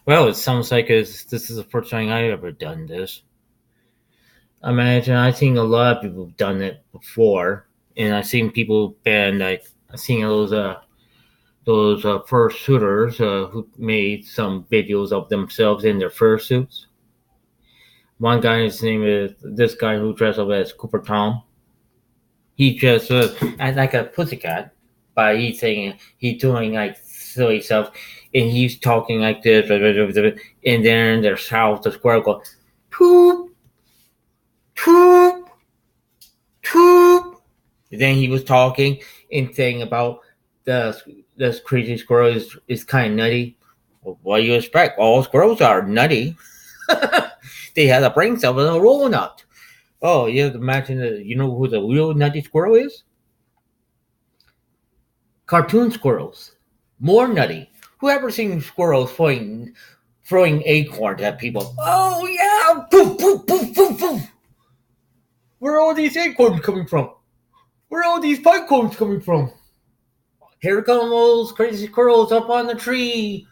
Well, it sounds like this is the first time I've ever done this. Imagine I've seen a lot of people done it before, and I've seen people been like I've seen those fursuiters who made some videos of themselves in their fursuits. One guy, his name is this guy who dressed up as Cooper Tom. He just acts like a pussycat, but he's doing like silly stuff, and he's talking like this, and then there's how the squirrel goes, poop, poop, poop. Then he was talking and saying about the this crazy squirrel is kind of nutty. Well, what do you expect? All squirrels are nutty. They have a brain cell with a roll nut. Oh, you have to imagine that you know who the real nutty squirrel is? Cartoon squirrels. More nutty. Who ever seen squirrels throwing acorns at people? Oh yeah! Poof, poof, poof, poof, poof. Where are all these acorns coming from? Where are all these pine cones coming from? Here come those crazy squirrels up on the tree.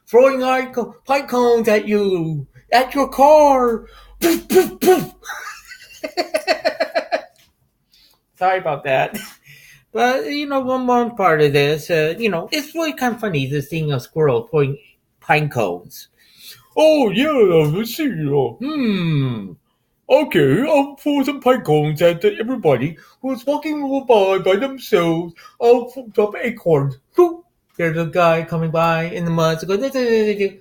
Throwing pine cones at you. At your car. Poof, poof, poof. Sorry about that. But one more part of this, it's really kind of funny to seeing a squirrel throwing pine cones. Oh yeah, let's see. Okay, I'll throw some pine cones at everybody who's walking by themselves. I'll drop acorns. Boop. There's a guy coming by in the mud. So the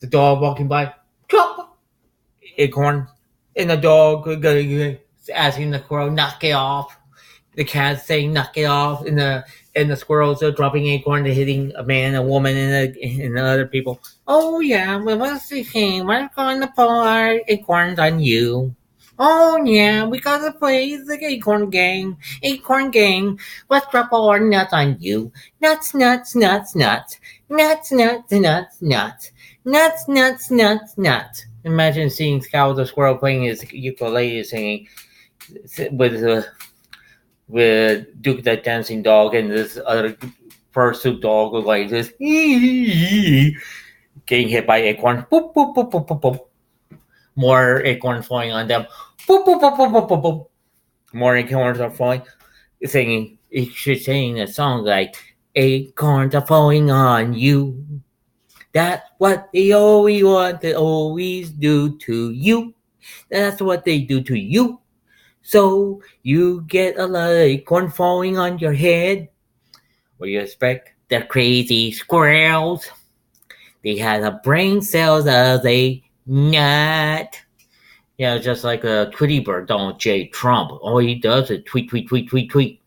dog walking by. Drop acorn. And the dog asking the squirrel, knock it off. The cat's saying, knock it off. And the squirrels are dropping acorn to hitting a man, a woman, and the other people. Oh, yeah, well, what's the thing? We're going to pull our acorns on you. Oh, yeah, we got to play the acorn game. Acorn game. Let's drop all our nuts on you. Nuts, nuts, nuts, nuts. Nuts, nuts, nuts, nuts. Nuts, nuts, nuts, nuts. Imagine seeing Scout the squirrel playing his ukulele singing with Duke the dancing dog and this other fursuit dog was like this, getting hit by acorn. Boop, boop, boop, boop, boop, boop. More acorns falling on them. Boop, boop, boop, boop, boop, boop, boop. More acorns are falling. Singing, she's singing a song like, acorns are falling on you. That's what they always want to always do to you. That's what they do to you. So you get a lot of acorn falling on your head. What do you expect? The crazy squirrels. They have a brain cells as a nut. Yeah, just like a Tweety bird, Donald J. Trump. All he does is tweet, tweet, tweet, tweet, tweet.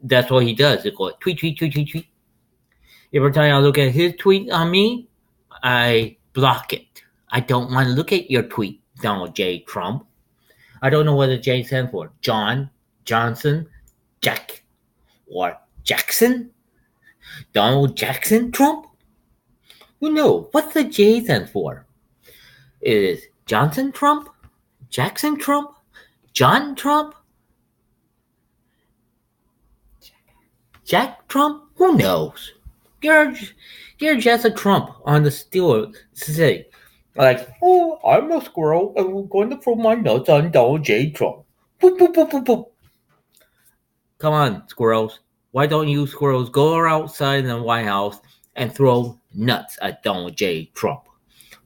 That's what he does. They go tweet, tweet, tweet, tweet, tweet. Every time I look at his tweet on me, I block it. I don't want to look at your tweet, Donald J. Trump. I don't know what the J stands for. John, Johnson, Jack, or Jackson? Donald Jackson Trump? Who knows? What's the J stand for? Is Johnson Trump? Jackson Trump? John Trump? Jack Trump? Who knows? You're just a Trump on the steel city. Like, oh, I'm a squirrel and we're going to throw my nuts on Donald J. Trump. Boop, boop, boop, boop, boop. Come on, squirrels. Why don't you squirrels go outside in the White House and throw nuts at Donald J. Trump?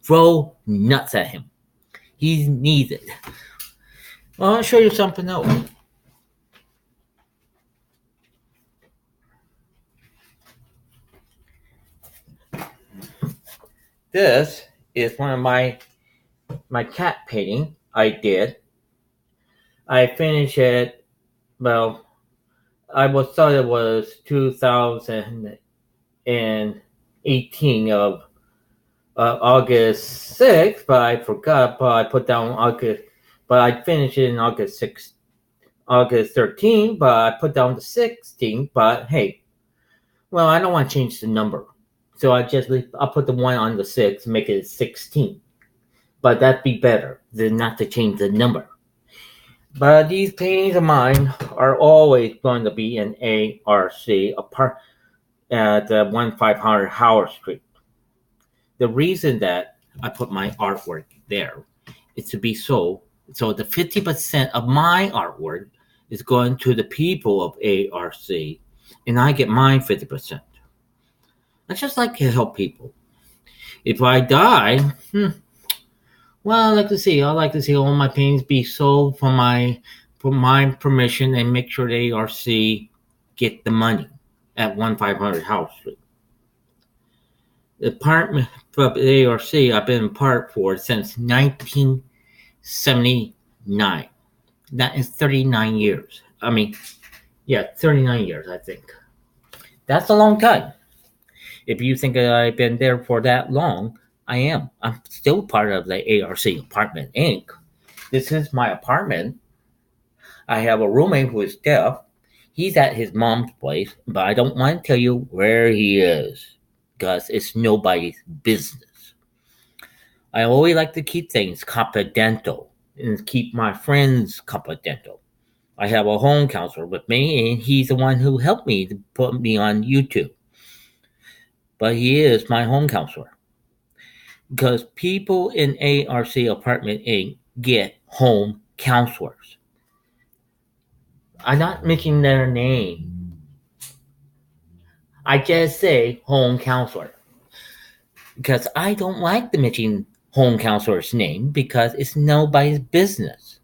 Throw nuts at him. He needs it. Well, I'll show you something else. This is one of my cat painting I did. I finished it, well, thought it was 2018 of August 6th, but I forgot, but I put down August, but I finished it in August 6th, August 13th, but I put down the 16th, but hey, well, I don't want to change the number. So I'll put the one on the 6th, make it 16. But that'd be better than not to change the number. But these paintings of mine are always going to be in ARC apart at 1500 Howard Street. The reason that I put my artwork there is to be sold. So the 50% of my artwork is going to the people of ARC, and I get my 50%. I just like to help people. If I die, well, I like to see all my paintings be sold for my permission and make sure the ARC get the money at 1500 House Street. The apartment of the ARC I've been a part for since 1979. That is 39 years. 39 years, I think. That's a long time. If you think that I've been there for that long, I am. I'm still part of the ARC Apartment Inc. This is my apartment. I have a roommate who is deaf. He's at his mom's place, but I don't want to tell you where he is because it's nobody's business. I always like to keep things confidential and keep my friends confidential. I have a home counselor with me, and he's the one who helped me to put me on YouTube. But he is my home counselor. Because people in ARC Apartment Inc. get home counselors. I'm not mentioning their name. I just say home counselor. Because I don't like to mention home counselor's name because it's nobody's business.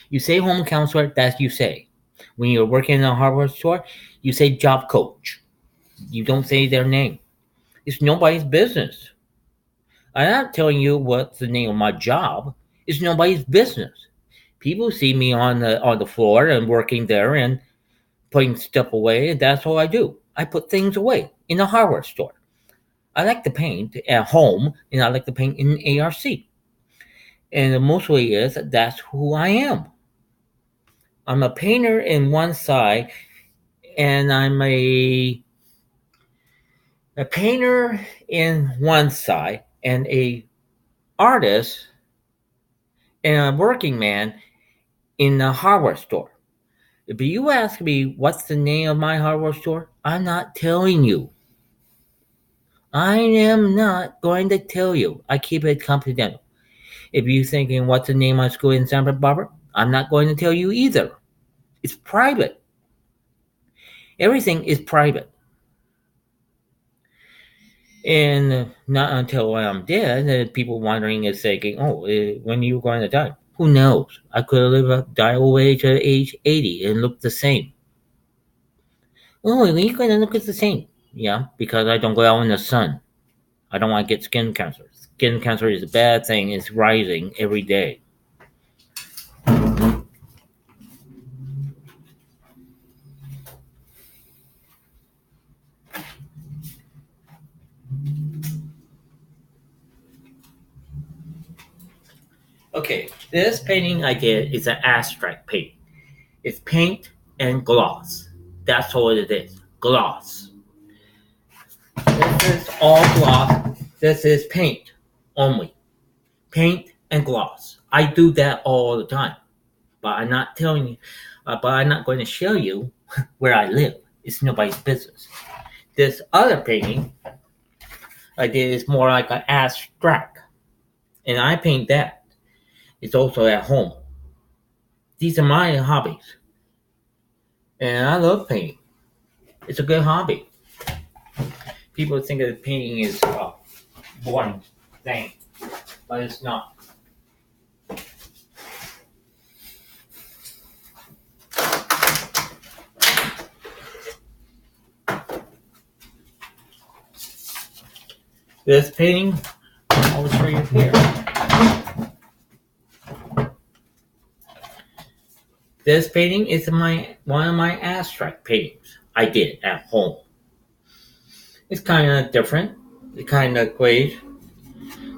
You say home counselor, that's you say. When you're working in a hardware store, you say job coach. You don't say their name. It's nobody's business. I'm not telling you what's the name of my job. It's nobody's business. People see me on the floor and working there and putting stuff away, and that's all I do. I put things away in a hardware store. I like to paint at home, and I like to paint in ARC. And the mostly is that's who I am. I'm a painter in one side, and I'm a painter in one side, and a artist and a working man in a hardware store. If you ask me what's the name of my hardware store, I'm not telling you. I am not going to tell you. I keep it confidential. If you're thinking what's the name of my school in Santa Barbara, I'm not going to tell you either. It's private. Everything is private. And not until I'm dead, people wondering is thinking, when are you going to die? Who knows? I could die old age at age 80 and look the same. Oh, you're going to look the same. Yeah, because I don't go out in the sun. I don't want to get skin cancer. Skin cancer is a bad thing. It's rising every day. Okay, this painting I did is an abstract paint. It's paint and gloss. That's all it is. Gloss. This is all gloss. This is paint only. Paint and gloss. I do that all the time. But I'm not telling you, but I'm not going to show you where I live. It's nobody's business. This other painting I did is more like an abstract. And I paint that. It's also at home. These are my hobbies. And I love painting. It's a good hobby. People think that painting is a boring thing, but it's not. This painting, I'll show you here. This painting is one of my abstract paintings I did at home. It's kind of different, it's kind of great,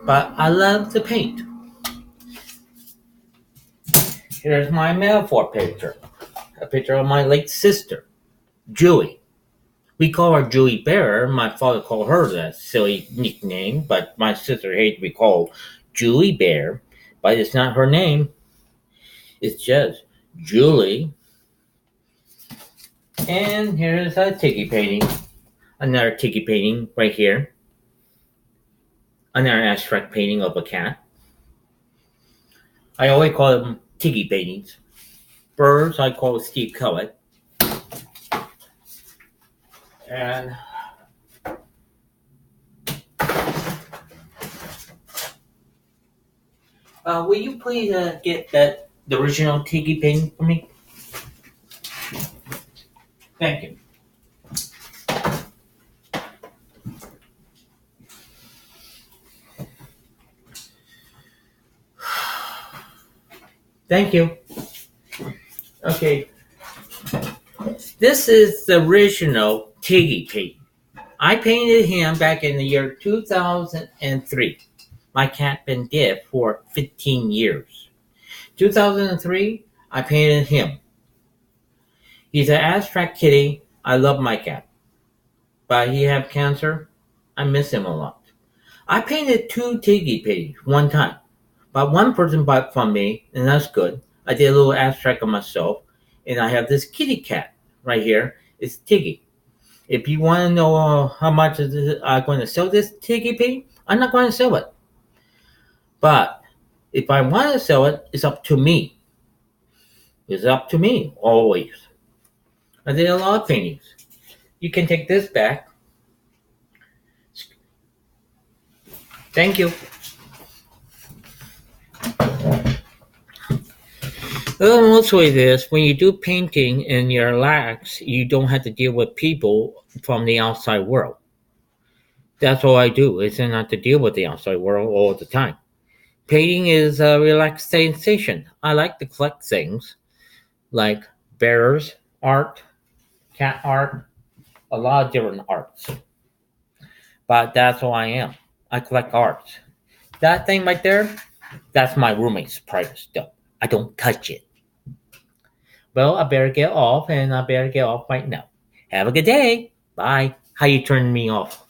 but I love to paint. Here's my metaphor picture, a picture of my late sister, Julie. We call her Julie Bear. My father called her that silly nickname, but my sister hated to be called Julie Bear, but it's not her name. It's just Julie. And here's a tiki painting. Another tiki painting right here. Another abstract painting of a cat. I always call them tiki paintings. Birds, I call Steve Kellett. And will you please get the original tiki painting for me? Thank you. Thank you. Okay, this is the original tiki painting. I painted him back in the year 2003. My cat been dead for 15 years. 2003, I painted him. He's an abstract kitty. I love my cat. But he have cancer. I miss him a lot. I painted two tiki paintings one time. But one person bought from me, and that's good. I did a little abstract of myself. And I have this kitty cat right here. It's Tiggy. If you want to know how much I'm going to sell this Tiggy painting, I'm not going to sell it. But if I want to sell it, it's up to me. It's up to me, always. I did a lot of paintings. You can take this back. Thank you. Well, mostly this, when you do painting and you're relaxed, you don't have to deal with people from the outside world. That's all I do, is not to deal with the outside world all the time. Painting is a relaxation. I like to collect things like bears, art, cat art, a lot of different arts. But that's all I am. I collect art. That thing right there, that's my roommate's private stuff. I don't touch it. Well, I better get off, and I better get off right now. Have a good day. Bye. How you turn me off?